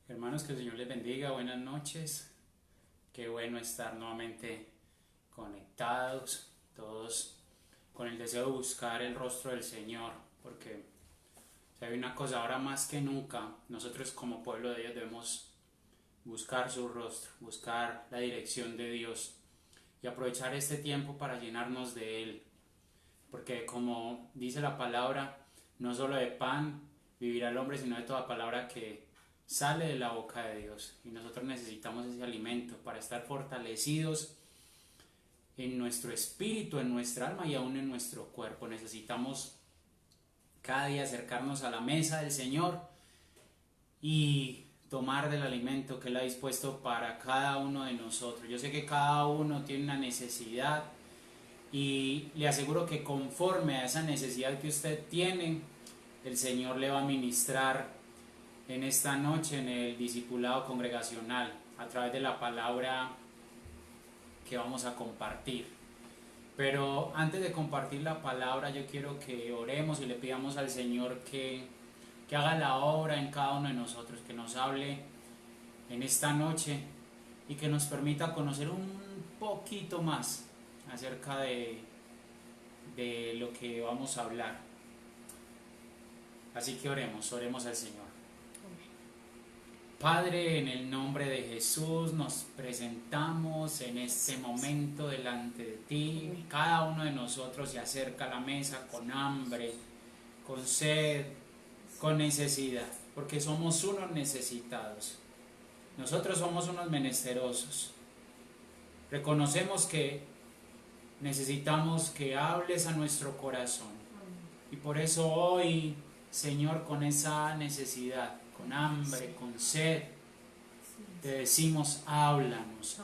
Hermanos, que el Señor les bendiga, buenas noches. Qué bueno estar nuevamente conectados, todos con el deseo de buscar el rostro del Señor, porque si hay una cosa, ahora más que nunca, nosotros como pueblo de Dios debemos buscar su rostro, buscar la dirección de Dios y aprovechar este tiempo para llenarnos de Él, porque como dice la palabra, no solo de pan vivirá el hombre, sino de toda palabra que sale de la boca de Dios. Y nosotros necesitamos ese alimento para estar fortalecidos en nuestro espíritu, en nuestra alma y aún en nuestro cuerpo. Necesitamos cada día acercarnos a la mesa del Señor y tomar del alimento que Él ha dispuesto para cada uno de nosotros. Yo sé que cada uno tiene una necesidad y le aseguro que conforme a esa necesidad que usted tiene, el Señor le va a ministrar en esta noche en el discipulado congregacional a través de la palabra que vamos a compartir. Pero antes de compartir la palabra, yo quiero que oremos y le pidamos al Señor que haga la obra en cada uno de nosotros, que nos hable en esta noche y que nos permita conocer un poquito más acerca de lo que vamos a hablar. Así que oremos al Señor. Padre, en el nombre de Jesús nos presentamos en este momento delante de ti. Cada uno de nosotros se acerca a la mesa con hambre, con sed, con necesidad, porque somos unos necesitados. Nosotros somos unos menesterosos. Reconocemos que necesitamos que hables a nuestro corazón. Y por eso hoy, Señor, con esa necesidad, con hambre, con sed, te decimos, háblanos,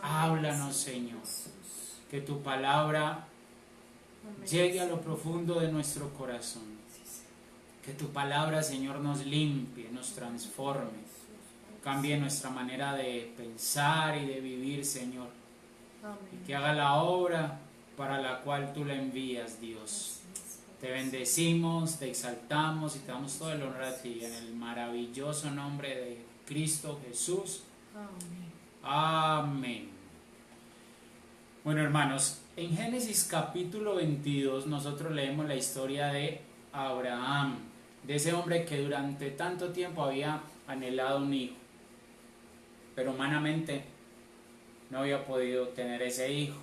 Señor. Que tu palabra llegue a lo profundo de nuestro corazón. Que tu palabra, Señor, nos limpie, nos transforme, cambie nuestra manera de pensar y de vivir, Señor. Y que haga la obra para la cual tú la envías, Dios. Te bendecimos, te exaltamos y te damos todo el honor a ti en el maravilloso nombre de Cristo Jesús. Amén. Bueno, hermanos, en Génesis capítulo 22 nosotros leemos la historia de Abraham, de ese hombre que durante tanto tiempo había anhelado un hijo, pero humanamente no había podido tener ese hijo.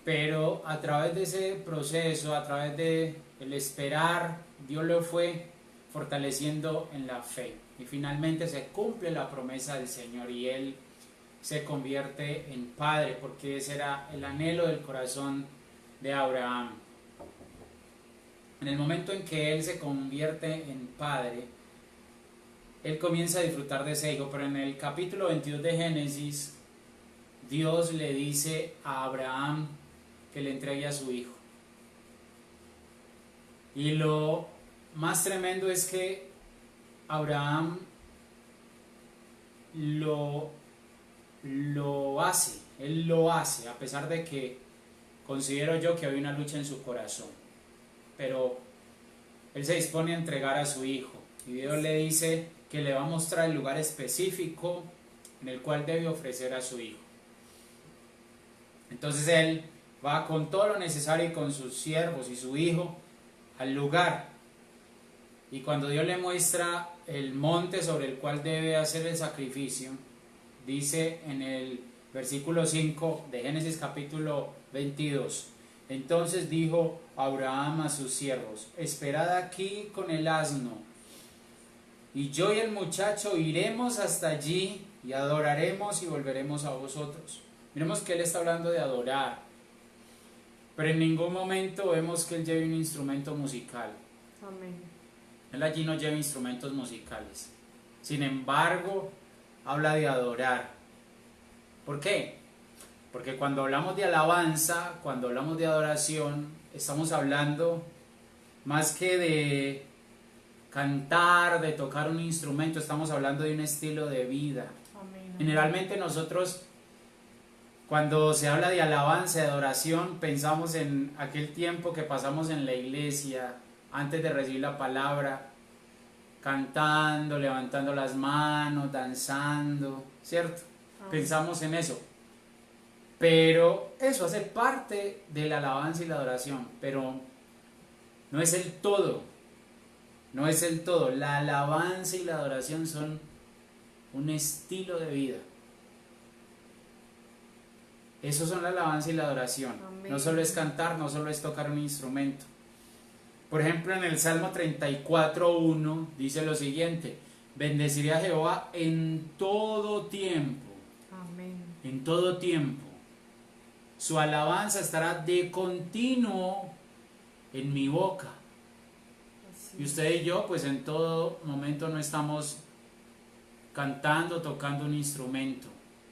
Pero a través de ese proceso, a través de el esperar, Dios lo fue fortaleciendo en la fe. Y finalmente se cumple la promesa del Señor y él se convierte en padre, porque ese era el anhelo del corazón de Abraham. En el momento en que él se convierte en padre, él comienza a disfrutar de ese hijo, pero en el capítulo 22 de Génesis, Dios le dice a Abraham que le entregue a su hijo. Y lo más tremendo es que Abraham lo hace, él lo hace, a pesar de que considero yo que había una lucha en su corazón. Pero él se dispone a entregar a su hijo. Y Dios le dice que le va a mostrar el lugar específico en el cual debe ofrecer a su hijo. Entonces él va con todo lo necesario y con sus siervos y su hijo al lugar. Y cuando Dios le muestra el monte sobre el cual debe hacer el sacrificio, dice en el versículo 5 de Génesis capítulo 22: entonces dijo Abraham a sus siervos: esperad aquí con el asno, y yo y el muchacho iremos hasta allí y adoraremos y volveremos a vosotros. Miremos que él está hablando de adorar, pero en ningún momento vemos que él lleve un instrumento musical. Amén. Él allí no lleva instrumentos musicales. Sin embargo, habla de adorar. ¿Por qué? Porque cuando hablamos de alabanza, cuando hablamos de adoración, estamos hablando más que de cantar, de tocar un instrumento, estamos hablando de un estilo de vida. Amén. Generalmente nosotros, cuando se habla de alabanza, de adoración, pensamos en aquel tiempo que pasamos en la iglesia antes de recibir la palabra, cantando, levantando las manos, danzando, ¿cierto? Pensamos en eso. Pero eso hace parte de la alabanza y la adoración, pero no es el todo. No es el todo. La alabanza y la adoración son un estilo de vida. Eso son la alabanza y la adoración. Amén. No solo es cantar, no solo es tocar un instrumento. Por ejemplo, en el Salmo 34:1 dice lo siguiente: bendeciré a Jehová en todo tiempo. Amén. En todo tiempo. Su alabanza estará de continuo en mi boca. Así. Y usted y yo, pues en todo momento no estamos cantando, tocando un instrumento.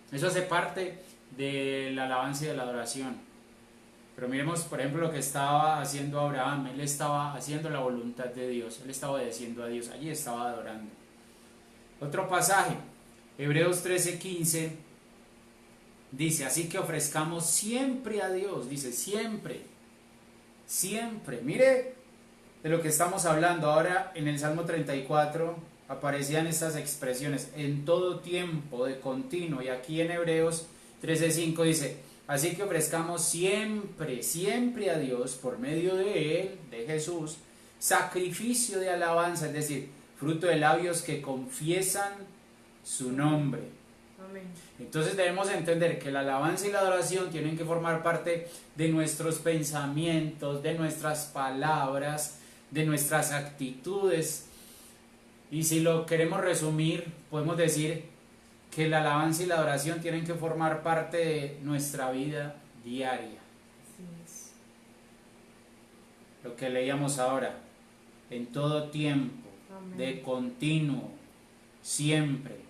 Eso hace parte de la alabanza y de la adoración. Pero miremos, por ejemplo, lo que estaba haciendo Abraham. Él estaba haciendo la voluntad de Dios. Él estaba obedeciendo a Dios. Allí estaba adorando. Otro pasaje, Hebreos 13:15, dice: así que ofrezcamos siempre a Dios. Dice siempre, siempre. Mire de lo que estamos hablando. Ahora en el Salmo 34 aparecían estas expresiones: en todo tiempo, de continuo. Y aquí en Hebreos 13:5 dice: así que ofrezcamos siempre, siempre a Dios por medio de Él, de Jesús, sacrificio de alabanza, es decir, fruto de labios que confiesan su nombre. Amén. Entonces debemos entender que la alabanza y la adoración tienen que formar parte de nuestros pensamientos, de nuestras palabras, de nuestras actitudes. Y si lo queremos resumir, podemos decir que la alabanza y la adoración tienen que formar parte de nuestra vida diaria. Así es. Lo que leíamos ahora, en todo tiempo, Amén. de continuo, siempre.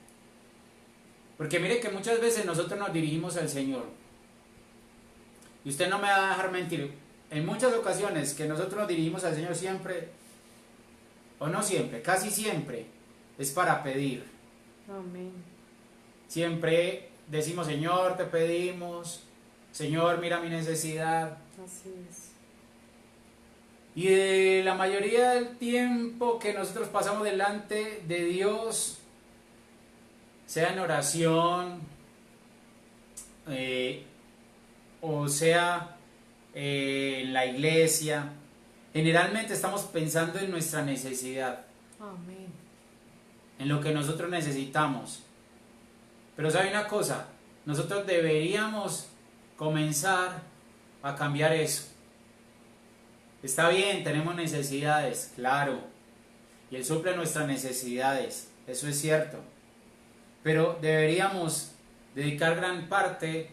Porque mire que muchas veces nosotros nos dirigimos al Señor. Y usted no me va a dejar mentir. En muchas ocasiones que nosotros nos dirigimos al Señor siempre, o no siempre, casi siempre, es para pedir. Amén. Siempre decimos: Señor, te pedimos, Señor, mira mi necesidad. Así es. Y de la mayoría del tiempo que nosotros pasamos delante de Dios, sea en oración, o sea en la iglesia, generalmente estamos pensando en nuestra necesidad. Amén. En lo que nosotros necesitamos. Pero ¿sabe una cosa? Nosotros deberíamos comenzar a cambiar eso. Está bien, tenemos necesidades, claro, y Él suple nuestras necesidades, eso es cierto. Pero deberíamos dedicar gran parte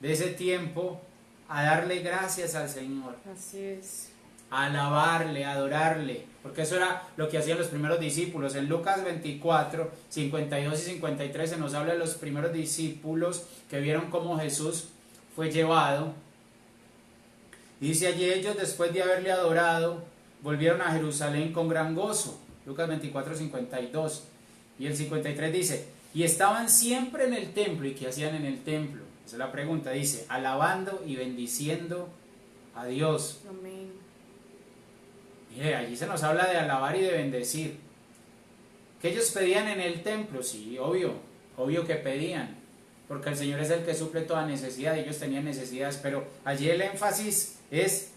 de ese tiempo a darle gracias al Señor. Así es. A alabarle, a adorarle, porque eso era lo que hacían los primeros discípulos. En Lucas 24, 52 y 53 se nos habla de los primeros discípulos que vieron cómo Jesús fue llevado. Dice allí: ellos, después de haberle adorado, volvieron a Jerusalén con gran gozo. Lucas 24, 52. Y el 53 dice: y estaban siempre en el templo. ¿Y qué hacían en el templo? Esa es la pregunta. Dice: alabando y bendiciendo a Dios. Amén. Mire, allí se nos habla de alabar y de bendecir. ¿Que ellos pedían en el templo? Sí, obvio que pedían, porque el Señor es el que suple toda necesidad. Ellos tenían necesidades, pero allí el énfasis es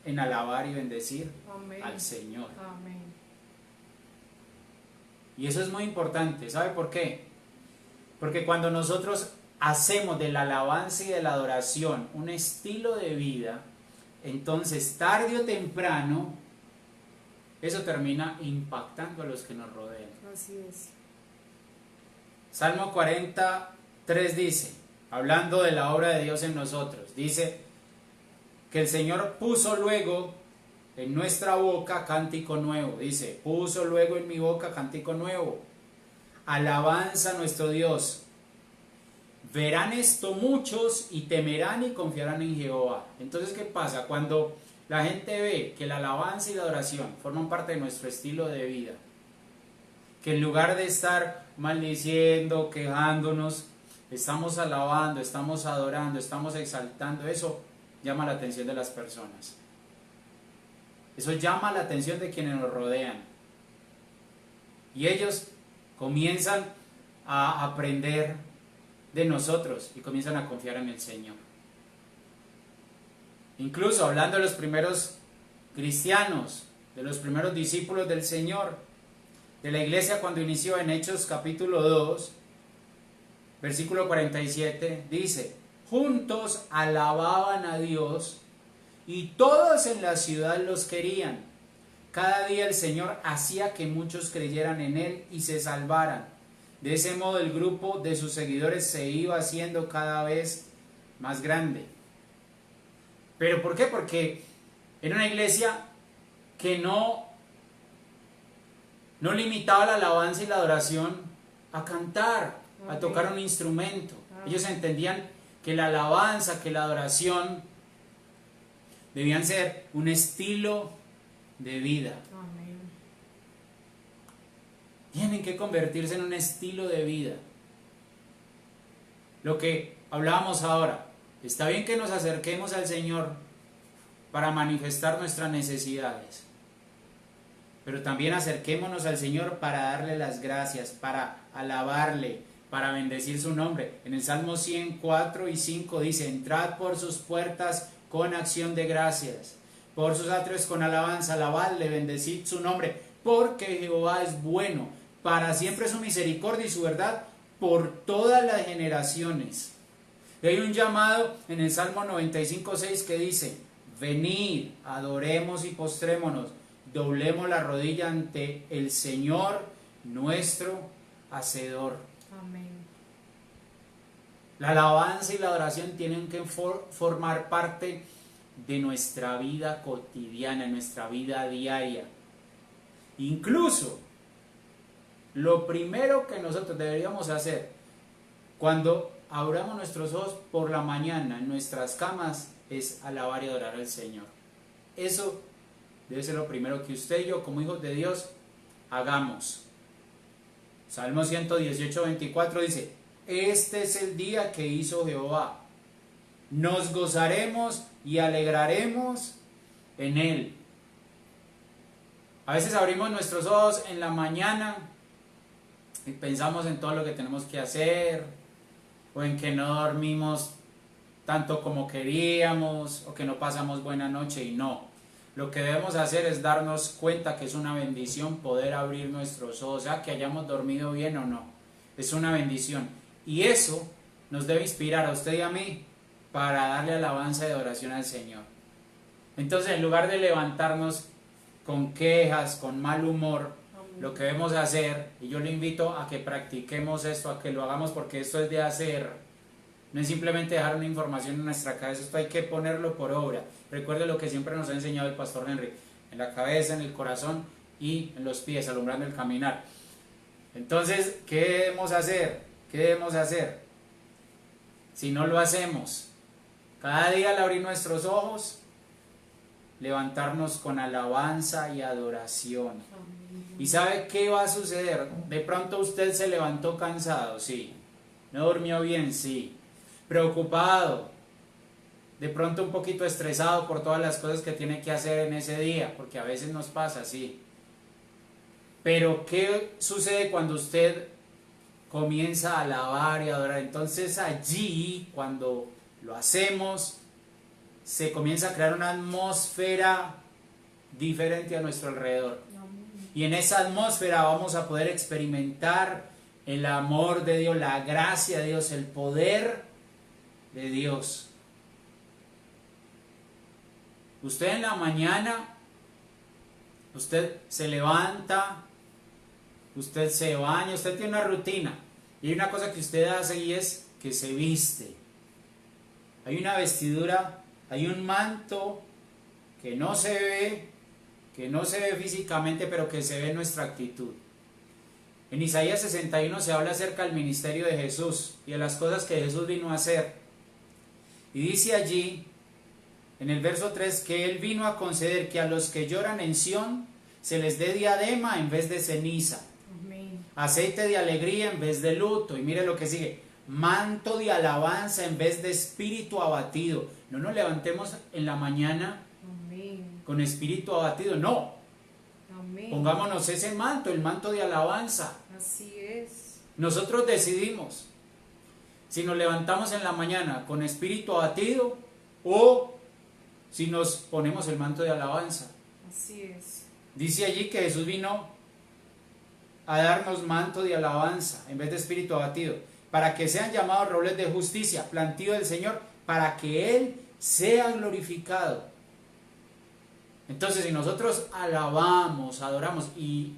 en alabar y bendecir Amén. al Señor. Amén. Y eso es muy importante. ¿Sabe por qué? Porque cuando nosotros hacemos de la alabanza y de la adoración un estilo de vida, entonces tarde o temprano eso termina impactando a los que nos rodean. Así es. Salmo 43 dice, hablando de la obra de Dios en nosotros, dice que el Señor puso luego en nuestra boca cántico nuevo. Dice: puso luego en mi boca cántico nuevo, alabanza a nuestro Dios. Verán esto muchos y temerán y confiarán en Jehová. Entonces, ¿qué pasa? Cuando la gente ve que la alabanza y la adoración forman parte de nuestro estilo de vida, que en lugar de estar maldiciendo, quejándonos, estamos alabando, estamos adorando, estamos exaltando, eso llama la atención de las personas. Eso llama la atención de quienes nos rodean. Y ellos comienzan a aprender de nosotros y comienzan a confiar en el Señor. Incluso hablando de los primeros cristianos, de los primeros discípulos del Señor, de la iglesia cuando inició en Hechos capítulo 2, versículo 47, dice: juntos alababan a Dios y todos en la ciudad los querían. Cada día el Señor hacía que muchos creyeran en Él y se salvaran. De ese modo el grupo de sus seguidores se iba haciendo cada vez más grande. ¿Pero por qué? Porque era una iglesia que no limitaba la alabanza y la adoración a cantar, a tocar un instrumento. Ellos entendían que la alabanza, que la adoración debían ser un estilo de vida. Amén. Tienen que convertirse en un estilo de vida. Lo que hablábamos ahora, está bien que nos acerquemos al Señor para manifestar nuestras necesidades, pero también acerquémonos al Señor para darle las gracias, para alabarle, para bendecir su nombre. En el Salmo 104 y 5 dice: entrad por sus puertas con acción de gracias, por sus atrios con alabanza, alabadle, bendecid su nombre, porque Jehová es bueno, para siempre su misericordia y su verdad por todas las generaciones. Y hay un llamado en el Salmo 95:6 que dice: venid, adoremos y postrémonos, doblemos la rodilla ante el Señor nuestro Hacedor. Amén. La alabanza y la adoración tienen que formar parte de nuestra vida cotidiana, nuestra vida diaria. Incluso, lo primero que nosotros deberíamos hacer cuando abramos nuestros ojos por la mañana en nuestras camas es alabar y adorar al Señor. Eso debe ser lo primero que usted y yo, como hijos de Dios, hagamos. Salmo 118:24 dice: este es el día que hizo Jehová, nos gozaremos y alegraremos en él. A veces abrimos nuestros ojos en la mañana y pensamos en todo lo que tenemos que hacer, o en que no dormimos tanto como queríamos, o que no pasamos buena noche, y no. Lo que debemos hacer es darnos cuenta que es una bendición poder abrir nuestros ojos, sea que hayamos dormido bien o no. Es una bendición. Y eso nos debe inspirar a usted y a mí para darle alabanza y adoración al Señor. Entonces, en lugar de levantarnos con quejas, con mal humor, lo que debemos hacer, y yo le invito a que practiquemos esto, a que lo hagamos, porque esto es de hacer. No es simplemente dejar una información en nuestra cabeza, esto hay que ponerlo por obra. Recuerde lo que siempre nos ha enseñado el pastor Henry: en la cabeza, en el corazón y en los pies, alumbrando el caminar. Entonces, ¿qué debemos hacer? ¿Qué debemos hacer? Si no lo hacemos, cada día al abrir nuestros ojos, levantarnos con alabanza y adoración. Amén. ¿Y sabe qué va a suceder? De pronto usted se levantó cansado, sí. No durmió bien, sí. Preocupado, de pronto un poquito estresado por todas las cosas que tiene que hacer en ese día, porque a veces nos pasa así. Pero ¿qué sucede cuando usted comienza a alabar y adorar? Entonces allí, cuando lo hacemos, se comienza a crear una atmósfera diferente a nuestro alrededor. Amén. Y en esa atmósfera vamos a poder experimentar el amor de Dios, la gracia de Dios, el poder de Dios. Usted en la mañana, usted se levanta, usted se baña, usted tiene una rutina. Y hay una cosa que usted hace y es que se viste. Hay una vestidura, hay un manto que no se ve físicamente, pero que se ve en nuestra actitud. En Isaías 61 se habla acerca del ministerio de Jesús y de las cosas que Jesús vino a hacer. Y dice allí, en el verso 3, que Él vino a conceder que a los que lloran en Sión se les dé diadema en vez de ceniza, Amén. aceite de alegría en vez de luto. Y mire lo que sigue: manto de alabanza en vez de espíritu abatido. No nos levantemos en la mañana Amén. con espíritu abatido, no. Amén. Pongámonos ese manto, el manto de alabanza. Así es. Nosotros decidimos si nos levantamos en la mañana con espíritu abatido o si nos ponemos el manto de alabanza. Así es. Dice allí que Jesús vino a darnos manto de alabanza en vez de espíritu abatido, para que sean llamados robles de justicia, plantío del Señor, para que Él sea glorificado. Entonces, si nosotros alabamos, adoramos, y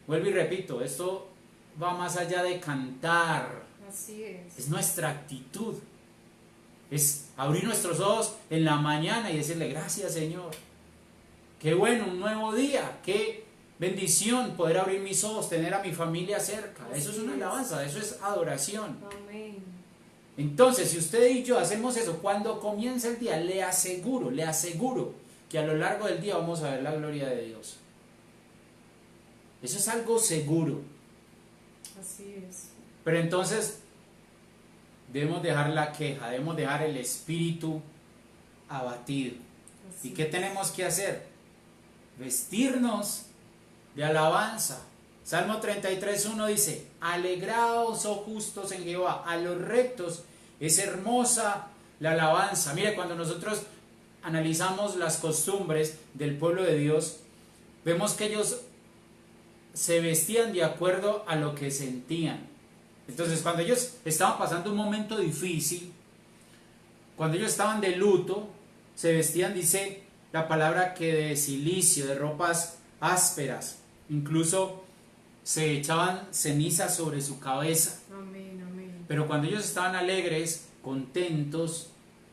vuelvo y repito, esto va más allá de cantar, Así es nuestra actitud, es abrir nuestros ojos en la mañana y decirle gracias, Señor. Qué bueno, un nuevo día, qué bendición poder abrir mis ojos, tener a mi familia cerca. Eso es una alabanza, eso es adoración. Amén. Entonces, si usted y yo hacemos eso, cuando comienza el día, le aseguro que a lo largo del día vamos a ver la gloria de Dios. Eso es algo seguro. Así es. Pero entonces, debemos dejar la queja, debemos dejar el espíritu abatido. Así ¿Y qué tenemos que hacer? Vestirnos de alabanza. Salmo 33:1 dice: alegraos, oh justos en Jehová, a los rectos es hermosa la alabanza. Mire, cuando nosotros analizamos las costumbres del pueblo de Dios, vemos que ellos se vestían de acuerdo a lo que sentían. Entonces, cuando ellos estaban pasando un momento difícil, cuando ellos estaban de luto, se vestían, dice la palabra, que de cilicio, de ropas ásperas, incluso se echaban cenizas sobre su cabeza. Amén, amén. Pero cuando ellos estaban alegres, contentos,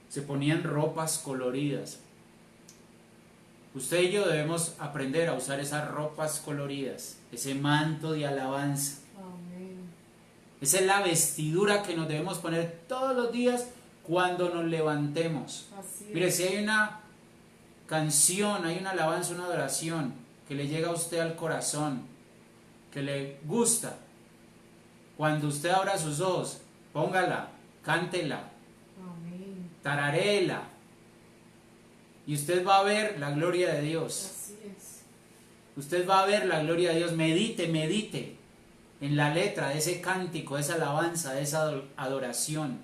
se ponían ropas coloridas. Usted y yo debemos aprender a usar esas ropas coloridas, ese manto de alabanza. Amén. Esa es la vestidura que nos debemos poner todos los días cuando nos levantemos. Así es. Mire, si hay una canción, hay una alabanza, una adoración que le llega a usted al corazón, que le gusta, cuando usted abra sus ojos, póngala, cántela, Amén. tararéela, y usted va a ver la gloria de Dios. Así es. Usted va a ver la gloria de Dios. Medite en la letra de ese cántico, de esa alabanza, de esa adoración,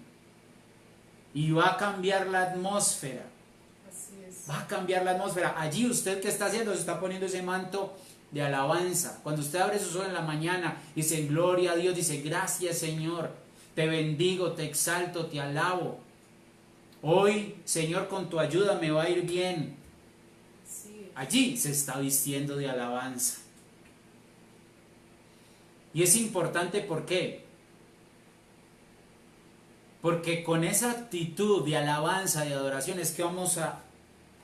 y va a cambiar la atmósfera. Así es. Va a cambiar la atmósfera. Allí usted, ¿qué está haciendo? Se está poniendo ese manto de alabanza. Cuando usted abre sus ojos en la mañana, dice gloria a Dios, dice gracias, Señor, te bendigo, te exalto, te alabo. Hoy, Señor, con tu ayuda me va a ir bien. Así es. Allí se está vistiendo de alabanza. Y es importante, ¿por qué? Porque con esa actitud de alabanza, de adoración, es que vamos a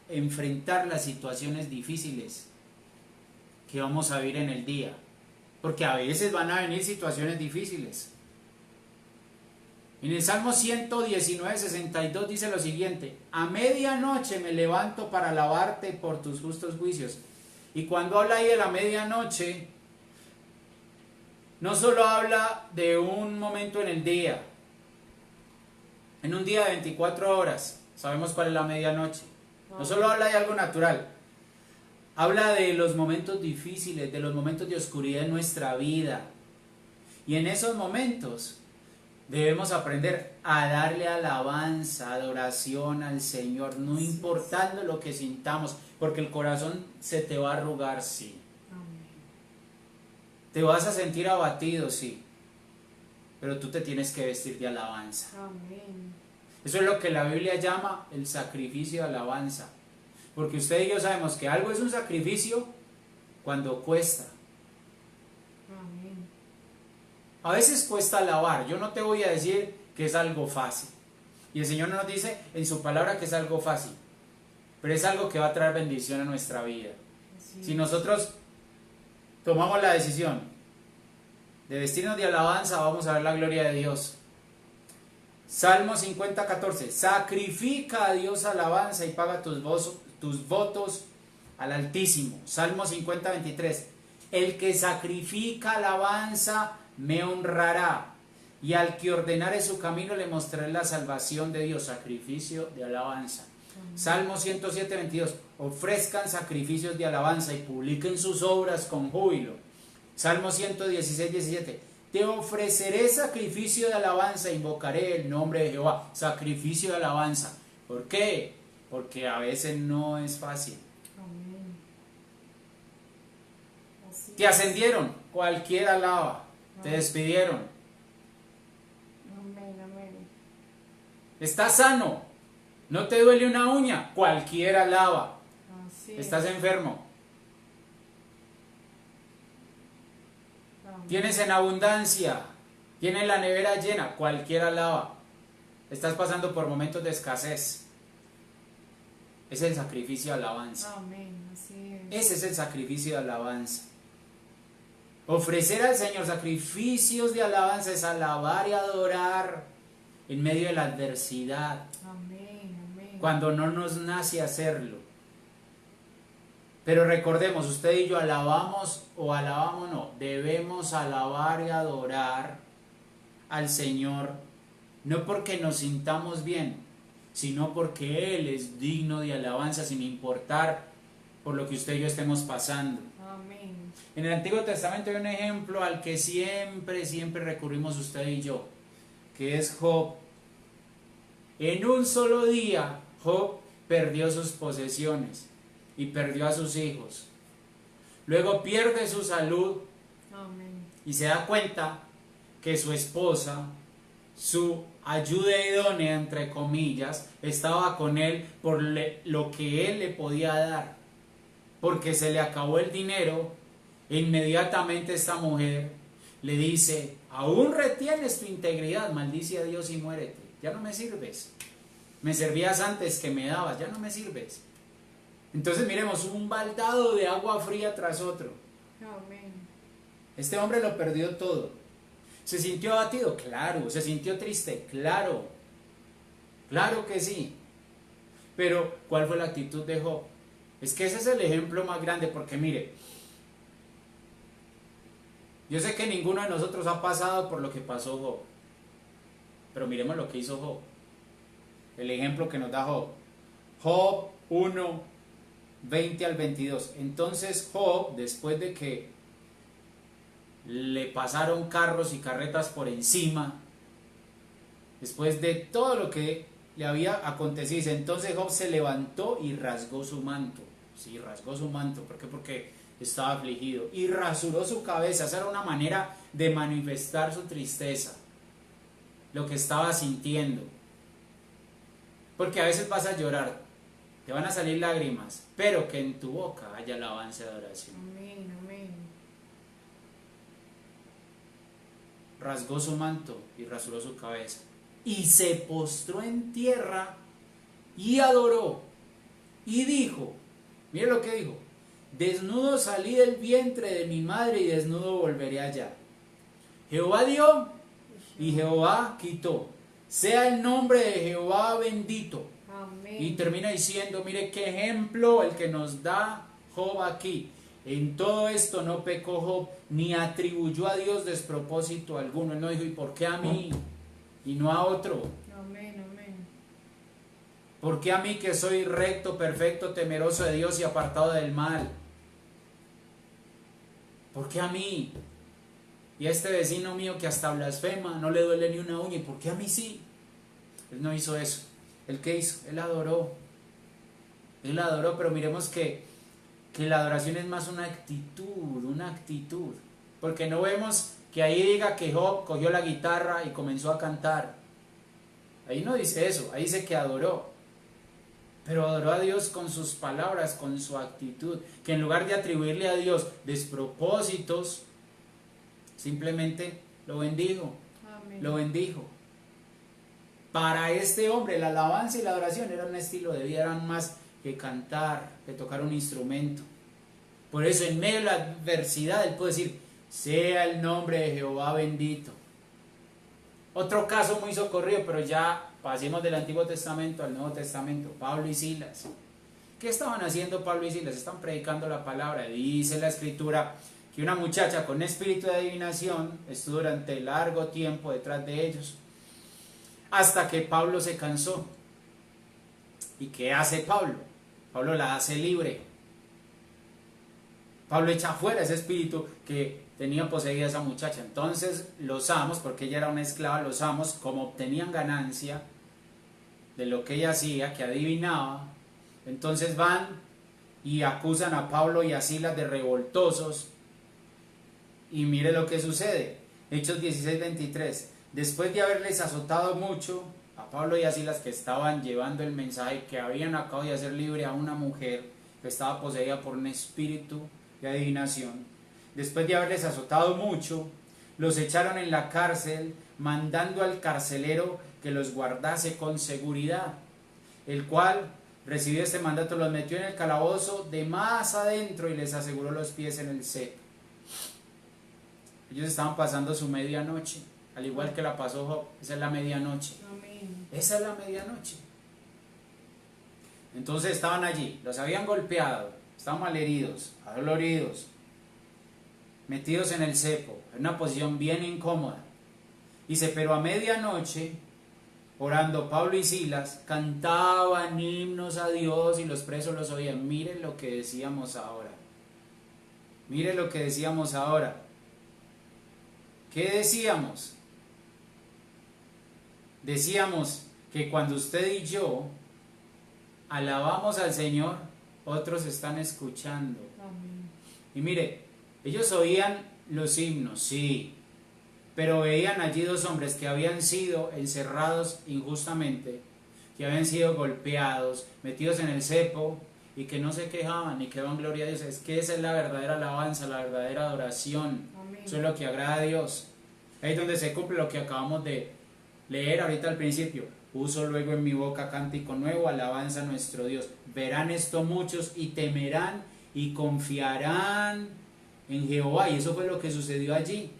enfrentar las situaciones difíciles que vamos a vivir en el día. Porque a veces van a venir situaciones difíciles. En el Salmo 119:62 dice lo siguiente: a medianoche me levanto para alabarte por tus justos juicios. Y cuando habla ahí de la medianoche, no solo habla de un momento en el día, en un día de 24 horas, sabemos cuál es la medianoche. No solo habla de algo natural, habla de los momentos difíciles, de los momentos de oscuridad en nuestra vida. Y en esos momentos debemos aprender a darle alabanza, adoración al Señor, no importando lo que sintamos, porque el corazón se te va a arrugar, sí. Amén. Te vas a sentir abatido, sí. Pero tú te tienes que vestir de alabanza. Amén. Eso es lo que la Biblia llama el sacrificio de alabanza. Porque usted y yo sabemos que algo es un sacrificio cuando cuesta. Amén. A veces cuesta alabar. Yo no te voy a decir que es algo fácil. Y el Señor no nos dice en su palabra que es algo fácil. Pero es algo que va a traer bendición a nuestra vida. Así Si es. nosotros tomamos la decisión de vestirnos de alabanza, vamos a ver la gloria de Dios. Salmo 50:14. Sacrifica a Dios alabanza y paga tus votos al Altísimo. Salmo 50:23. El que sacrifica alabanza me honrará, y al que ordenare su camino le mostraré la salvación de Dios. Sacrificio de alabanza. Salmo 107, 22. Ofrezcan sacrificios de alabanza y publiquen sus obras con júbilo. Salmo 116, 17. Te ofreceré sacrificio de alabanza, invocaré el nombre de Jehová. Sacrificio de alabanza. ¿Por qué? Porque a veces no es fácil. Amén. Así Te ascendieron, cualquiera alaba. Te Amén. despidieron. Amén, amén. Estás sano, no te duele una uña, cualquiera alaba. Así Estás es. enfermo, Amén. tienes en abundancia, tienes la nevera llena, cualquiera alaba. Estás pasando por momentos de escasez. Es el sacrificio de alabanza. Amén, así es. Ese es el sacrificio de alabanza. Ofrecer al Señor sacrificios de alabanza es alabar y adorar en medio de la adversidad, Amén, amén. cuando no nos nace hacerlo. Pero recordemos, usted y yo alabamos o alabamos no, debemos alabar y adorar al Señor, no porque nos sintamos bien, sino porque Él es digno de alabanza sin importar por lo que usted y yo estemos pasando. Amén. En el Antiguo Testamento hay un ejemplo al que siempre recurrimos usted y yo, que es Job. En un solo día, Job perdió sus posesiones y perdió a sus hijos. Luego pierde su salud Amén. y se da cuenta que su esposa, su ayuda idónea, entre comillas, estaba con él por lo que él le podía dar. Porque se le acabó el dinero, e inmediatamente esta mujer le dice: aún retienes tu integridad, maldice a Dios y muérete, ya no me sirves. Me servías antes que me dabas, ya no me sirves. Entonces miremos, un baldado de agua fría tras otro. Amén. Este hombre lo perdió todo. ¿Se sintió abatido? Claro. ¿Se sintió triste? Claro. Claro que sí. Pero ¿cuál fue la actitud de Job? Es que ese es el ejemplo más grande, porque mire, yo sé que ninguno de nosotros ha pasado por lo que pasó Job, pero miremos lo que hizo Job. El ejemplo que nos da Job. Job 1, 20 al 22. Entonces Job, después de que le pasaron carros y carretas por encima, después de todo lo que le había acontecido, dice, entonces Job se levantó y rasgó su manto. Sí, rasgó su manto. ¿Por qué? Porque estaba afligido. Y rasuró su cabeza. Esa era una manera de manifestar su tristeza, lo que estaba sintiendo. Porque a veces vas a llorar, te van a salir lágrimas, pero que en tu boca haya alabanza de adoración. Amén, amén. Rasgó su manto y rasuró su cabeza. Y se postró en tierra y adoró. Y dijo, mire lo que dijo: desnudo salí del vientre de mi madre y desnudo volveré allá. Jehová dio y Jehová quitó. Sea el nombre de Jehová bendito. Amén. Y termina diciendo, mire qué ejemplo el que nos da Job aquí. En todo esto no pecó Job, ni atribuyó a Dios despropósito alguno. Él no dijo, ¿y por qué a mí y no a otro? Amén, amén. ¿Por qué a mí, que soy recto, perfecto, temeroso de Dios y apartado del mal? ¿Por qué a mí? Y a este vecino mío que hasta blasfema, no le duele ni una uña, ¿y por qué a mí sí? Él no hizo eso. ¿Él qué hizo? Él adoró. Él adoró, pero miremos que la adoración es más una actitud. Porque no vemos que ahí diga que Job cogió la guitarra y comenzó a cantar. Ahí no dice eso, ahí dice que adoró. Pero adoró a Dios con sus palabras, con su actitud. Que en lugar de atribuirle a Dios despropósitos, simplemente lo bendijo. Amén. Lo bendijo. Para este hombre la alabanza y la adoración eran un estilo de vida, eran más que cantar, que tocar un instrumento. Por eso en medio de la adversidad él puede decir, sea el nombre de Jehová bendito. Otro caso muy socorrido, pero ya pasemos del Antiguo Testamento al Nuevo Testamento. Pablo y Silas. ¿Qué estaban haciendo Pablo y Silas? Están predicando la palabra. Dice la Escritura que una muchacha con espíritu de adivinación estuvo durante largo tiempo detrás de ellos, hasta que Pablo se cansó. ¿Y qué hace Pablo? Pablo la hace libre. Pablo echa fuera ese espíritu que tenía poseída esa muchacha. Entonces los amos, porque ella era una esclava, los amos, como obtenían ganancia de lo que ella hacía, que adivinaba, entonces van y acusan a Pablo y a Silas de revoltosos. Y mire lo que sucede. Hechos 16:23. Después de haberles azotado mucho a Pablo y a Silas, que estaban llevando el mensaje, que habían acabado de hacer libre a una mujer que estaba poseída por un espíritu de adivinación, después de haberles azotado mucho, los echaron en la cárcel, mandando al carcelero que los guardase con seguridad, el cual, recibió este mandato, los metió en el calabozo de más adentro y les aseguró los pies en el cepo. Ellos estaban pasando su medianoche, al igual que la pasó Job. Esa es la medianoche. Amén. Esa es la medianoche. Entonces estaban allí, los habían golpeado, estaban malheridos, adoloridos, metidos en el cepo, en una posición bien incómoda. Dice, pero a medianoche, orando, Pablo y Silas cantaban himnos a Dios y los presos los oían. Miren lo que decíamos ahora. Miren lo que decíamos ahora. ¿Qué decíamos? Decíamos que cuando usted y yo alabamos al Señor, otros están escuchando. Amén. Y mire, ellos oían los himnos, sí, pero veían allí dos hombres que habían sido encerrados injustamente, que habían sido golpeados, metidos en el cepo y que no se quejaban y que daban gloria a Dios. Es que esa es la verdadera alabanza, la verdadera adoración. Amén. Eso es lo que agrada a Dios. Ahí es donde se cumple lo que acabamos de leer ahorita al principio. Puso luego en mi boca cántico nuevo, alabanza a nuestro Dios. Verán esto muchos y temerán y confiarán en Jehová. Y eso fue lo que sucedió allí.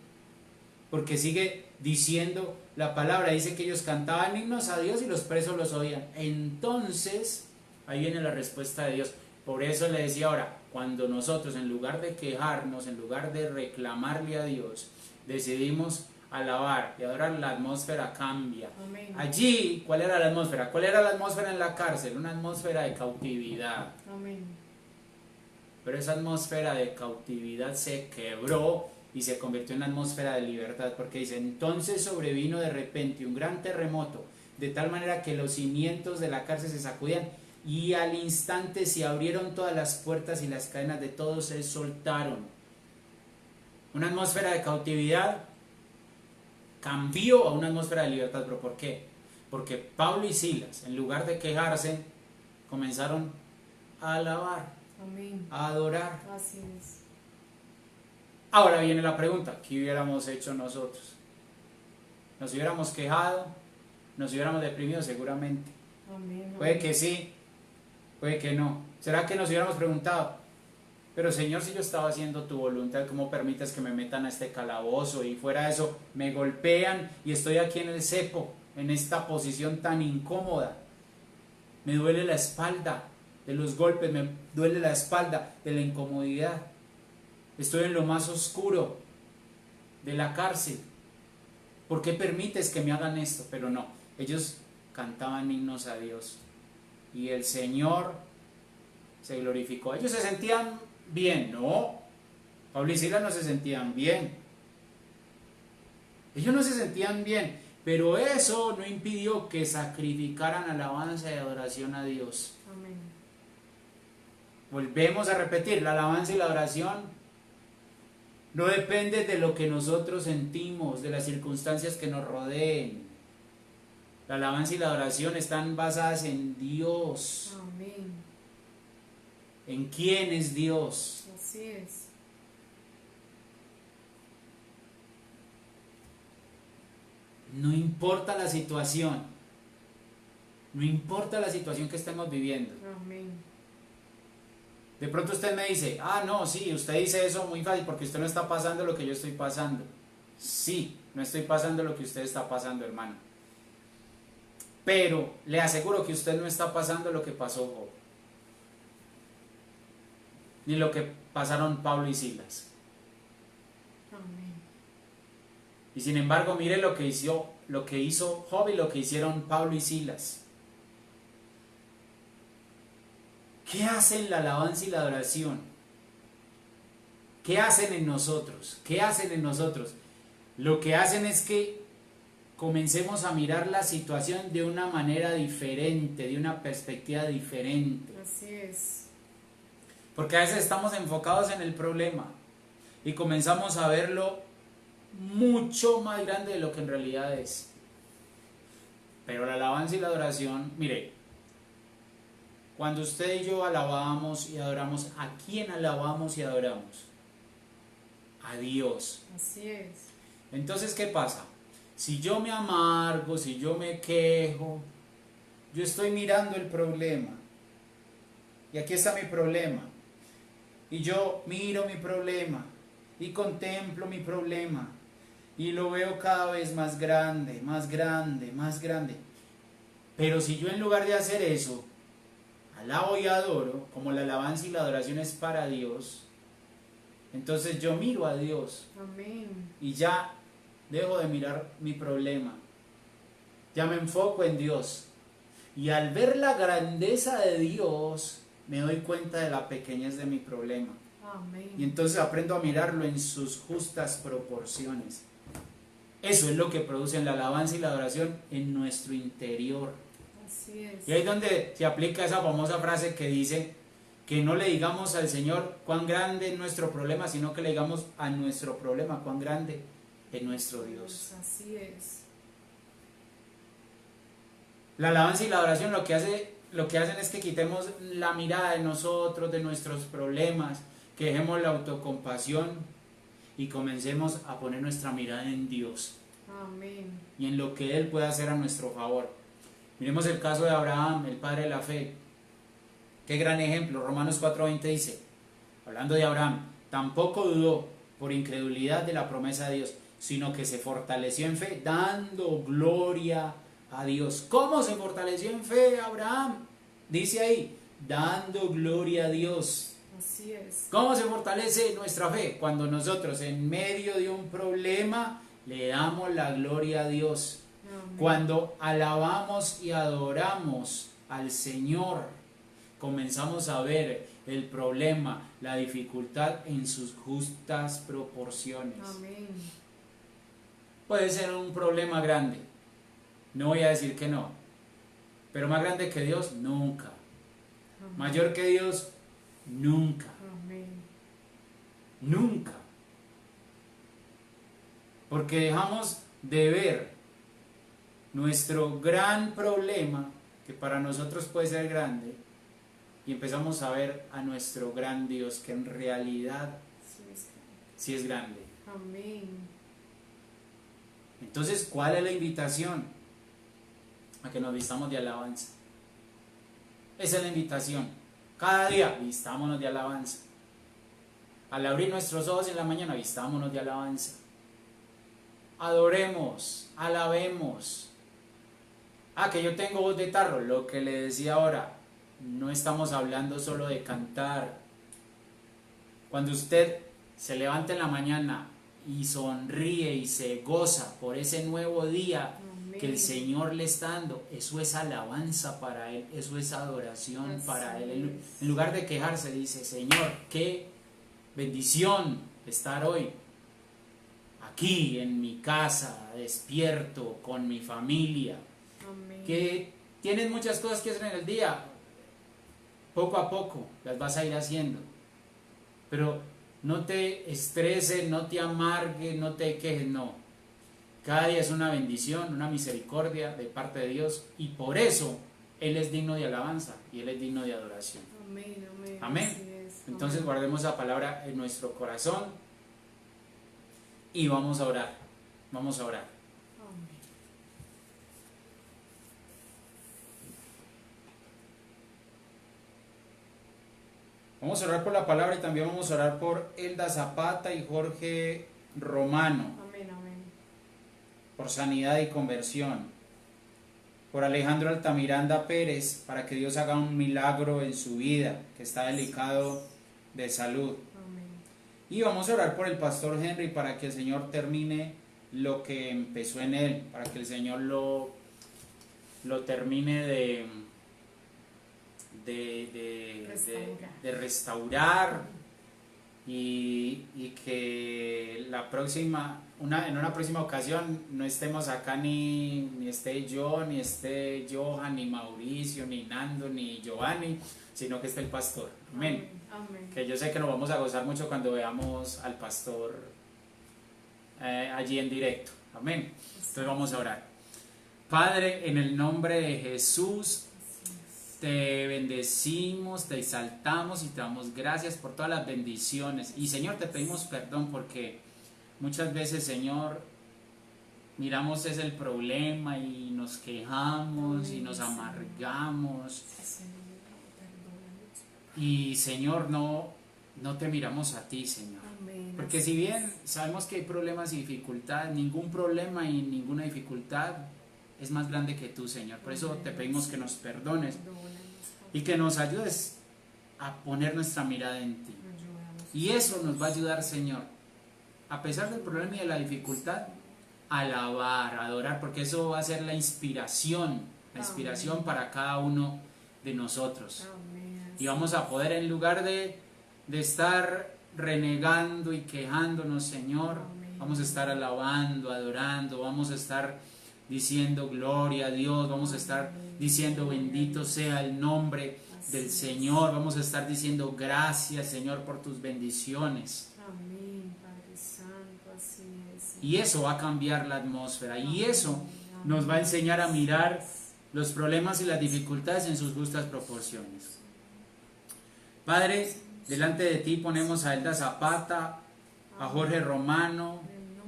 Porque sigue diciendo la palabra, dice que ellos cantaban himnos a Dios y los presos los oían. Entonces, ahí viene la respuesta de Dios. Por eso le decía ahora, cuando nosotros en lugar de quejarnos, en lugar de reclamarle a Dios, decidimos alabar y adorar, la atmósfera cambia. Amén. Allí, ¿cuál era la atmósfera? ¿Cuál era la atmósfera en la cárcel? Una atmósfera de cautividad. Amén. Pero esa atmósfera de cautividad se quebró y se convirtió en una atmósfera de libertad, porque dice, entonces sobrevino de repente un gran terremoto, de tal manera que los cimientos de la cárcel se sacudían y al instante se abrieron todas las puertas y las cadenas de todos se soltaron. Una atmósfera de cautividad cambió a una atmósfera de libertad. ¿Pero por qué? Porque Pablo y Silas, en lugar de quejarse, comenzaron a alabar, Amén. a adorar. Así es. Ahora viene la pregunta, ¿qué hubiéramos hecho nosotros? ¿Nos hubiéramos quejado? ¿Nos hubiéramos deprimido? Seguramente. Amén. Puede que sí, puede que no. ¿Será que nos hubiéramos preguntado, pero Señor, si yo estaba haciendo tu voluntad, ¿cómo permites que me metan a este calabozo? Y fuera de eso, me golpean y estoy aquí en el cepo, en esta posición tan incómoda. Me duele la espalda de los golpes, me duele la espalda de la incomodidad. Estoy en lo más oscuro de la cárcel. ¿Por qué permites que me hagan esto? Pero no, ellos cantaban himnos a Dios y el Señor se glorificó. Ellos se sentían bien, no. Pablo y Silas no se sentían bien. Ellos no se sentían bien, pero eso no impidió que sacrificaran alabanza y adoración a Dios. Amén. Volvemos a repetir, la alabanza y la adoración no depende de lo que nosotros sentimos, de las circunstancias que nos rodeen. La alabanza y la adoración están basadas en Dios. Amén. ¿En quién es Dios? Así es. No importa la situación. No importa la situación que estemos viviendo. Amén. De pronto usted me dice, no, sí, usted dice eso muy fácil porque usted no está pasando lo que yo estoy pasando. Sí, no estoy pasando lo que usted está pasando, hermano. Pero le aseguro que usted no está pasando lo que pasó Job, ni lo que pasaron Pablo y Silas. Amén. Y sin embargo, mire lo que hizo Job y lo que hicieron Pablo y Silas. ¿Qué hacen la alabanza y la adoración? ¿Qué hacen en nosotros? ¿Qué hacen en nosotros? Lo que hacen es que comencemos a mirar la situación de una manera diferente, de una perspectiva diferente. Así es. Porque a veces estamos enfocados en el problema y comenzamos a verlo mucho más grande de lo que en realidad es. Pero la alabanza y la adoración, mire, cuando usted y yo alabamos y adoramos, ¿a quién alabamos y adoramos? A Dios. Así es. Entonces, ¿qué pasa? Si yo me amargo, si yo me quejo, yo estoy mirando el problema. Y aquí está mi problema. Y yo miro mi problema y contemplo mi problema. Y lo veo cada vez más grande, más grande, más grande. Pero si yo en lugar de hacer eso, alabo y adoro, como la alabanza y la adoración es para Dios, entonces yo miro a Dios. Amén. Y ya dejo de mirar mi problema. Ya me enfoco en Dios. Y al ver la grandeza de Dios, me doy cuenta de la pequeñez de mi problema. Amén. Y entonces aprendo a mirarlo en sus justas proporciones. Eso es lo que producen la alabanza y la adoración en nuestro interior. Así es. Y ahí es donde se aplica esa famosa frase que dice que no le digamos al Señor cuán grande es nuestro problema, sino que le digamos a nuestro problema cuán grande es nuestro Dios. Así es. La alabanza y la adoración lo que hacen es que quitemos la mirada de nosotros, de nuestros problemas, que dejemos la autocompasión y comencemos a poner nuestra mirada en Dios Amén. y en lo que Él puede hacer a nuestro favor. Miremos el caso de Abraham, el padre de la fe. Qué gran ejemplo. Romanos 4:20 dice, hablando de Abraham, tampoco dudó por incredulidad de la promesa de Dios, sino que se fortaleció en fe, dando gloria a Dios. ¿Cómo se fortaleció en fe Abraham? Dice ahí, dando gloria a Dios. Así es. ¿Cómo se fortalece nuestra fe? Cuando nosotros en medio de un problema le damos la gloria a Dios. Amén. Cuando alabamos y adoramos al Señor, comenzamos a ver el problema, la dificultad en sus justas proporciones. Amén. Puede ser un problema grande, no voy a decir que no, pero más grande que Dios, nunca. Amén. Mayor que Dios, nunca. Amén. Nunca. Porque dejamos de ver nuestro gran problema, que para nosotros puede ser grande, y empezamos a ver a nuestro gran Dios, que en realidad sí es grande. Amén. Entonces, ¿cuál es la invitación? A que nos vistamos de alabanza. Esa es la invitación. Cada día vistámonos de alabanza. Al abrir nuestros ojos en la mañana, vistámonos de alabanza. Adoremos, alabemos. Que yo tengo voz de tarro, lo que le decía ahora, no estamos hablando solo de cantar. Cuando usted se levanta en la mañana y sonríe y se goza por ese nuevo día que el Señor le está dando, eso es alabanza para Él, eso es adoración Así para Él. es. En lugar de quejarse, dice, Señor, qué bendición estar hoy aquí en mi casa, despierto con mi familia, Amén. que tienes muchas cosas que hacer en el día, poco a poco las vas a ir haciendo, pero no te estreses, no te amargues, no te quejes, no. Cada día es una bendición, una misericordia de parte de Dios, y por eso Él es digno de alabanza y Él es digno de adoración. Amén. Amén. Amén. Así es. Entonces Amén. guardemos esa palabra en nuestro corazón y vamos a orar. Vamos a orar. Amén. Vamos a orar por la palabra y también vamos a orar por Elda Zapata y Jorge Romano, Amén. Amén. por sanidad y conversión. Por Alejandro Altamiranda Pérez, para que Dios haga un milagro en su vida, que está delicado de salud. Amén. Y vamos a orar por el pastor Henry, para que el Señor termine lo que empezó en él, para que el Señor lo termine de restaurar y que en una próxima ocasión no estemos acá ni esté yo, ni esté Johan, ni Mauricio, ni Nando, ni Giovanni, sino que esté el pastor. Amén. Amén. Que yo sé que nos vamos a gozar mucho cuando veamos al pastor allí en directo. Amén. Entonces vamos a orar. Padre, en el nombre de Jesús, te bendecimos, te exaltamos y te damos gracias por todas las bendiciones. Y Señor, te pedimos perdón porque muchas veces, Señor, miramos ese el problema y nos quejamos y nos amargamos. Y Señor, no te miramos a ti, Señor. Porque si bien sabemos que hay problemas y dificultades, ningún problema y ninguna dificultad es más grande que tú, Señor. Por eso te pedimos que nos perdones y que nos ayudes a poner nuestra mirada en ti. Y eso nos va a ayudar, Señor, a pesar del problema y de la dificultad, a alabar, a adorar, porque eso va a ser la inspiración para cada uno de nosotros. Y vamos a poder, en lugar de estar renegando y quejándonos, Señor, vamos a estar alabando, adorando, vamos a estar diciendo gloria a Dios, vamos a estar diciendo bendito sea el nombre del Señor, vamos a estar diciendo gracias, Señor, por tus bendiciones. Amén, Padre Santo, así es. Y eso va a cambiar la atmósfera y eso nos va a enseñar a mirar los problemas y las dificultades en sus justas proporciones. Padre, delante de ti ponemos a Elda Zapata, a Jorge Romano,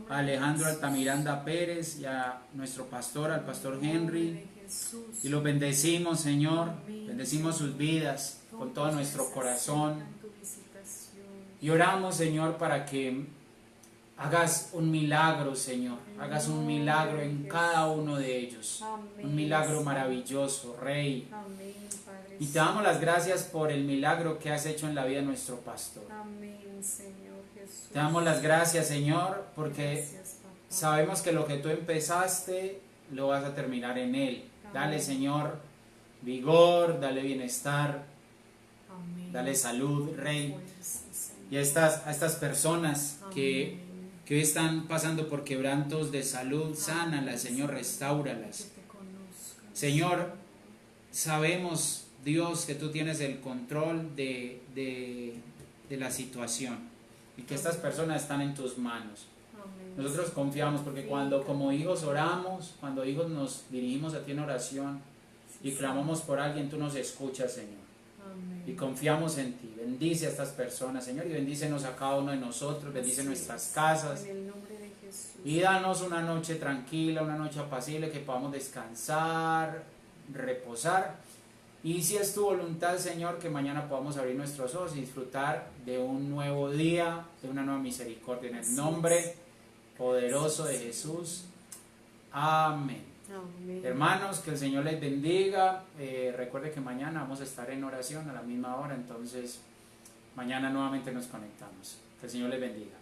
a Alejandro Altamiranda Pérez y a nuestro pastor, al pastor Henry, y los bendecimos, Señor, bendecimos sus vidas con todo nuestro corazón y oramos, Señor, para que hagas un milagro, Señor, hagas un milagro en cada uno de ellos, un milagro maravilloso, Rey. Y te damos las gracias por el milagro que has hecho en la vida de nuestro pastor. Amén, Señor Jesús. Te damos las gracias, Señor, porque sabemos que lo que tú empezaste lo vas a terminar en él. Dale, Señor, vigor, dale bienestar, dale salud, Rey. Y a estas personas que hoy están pasando por quebrantos de salud, sánalas, Señor, restáuralas. Señor, sabemos, Dios, que tú tienes el control de la situación y que estas personas están en tus manos. Nosotros confiamos porque cuando como hijos oramos, cuando hijos nos dirigimos a ti en oración y clamamos por alguien, tú nos escuchas, Señor. Y confiamos en ti. Bendice a estas personas, Señor, y bendícenos a cada uno de nosotros, bendice nuestras casas. Y danos una noche tranquila, una noche apacible, que podamos descansar, reposar. Y si es tu voluntad, Señor, que mañana podamos abrir nuestros ojos y disfrutar de un nuevo día, de una nueva misericordia. En el nombre poderoso de Jesús. Amén. Hermanos, que el Señor les bendiga. Recuerde que mañana vamos a estar en oración a la misma hora, entonces mañana nuevamente nos conectamos. Que el Señor les bendiga.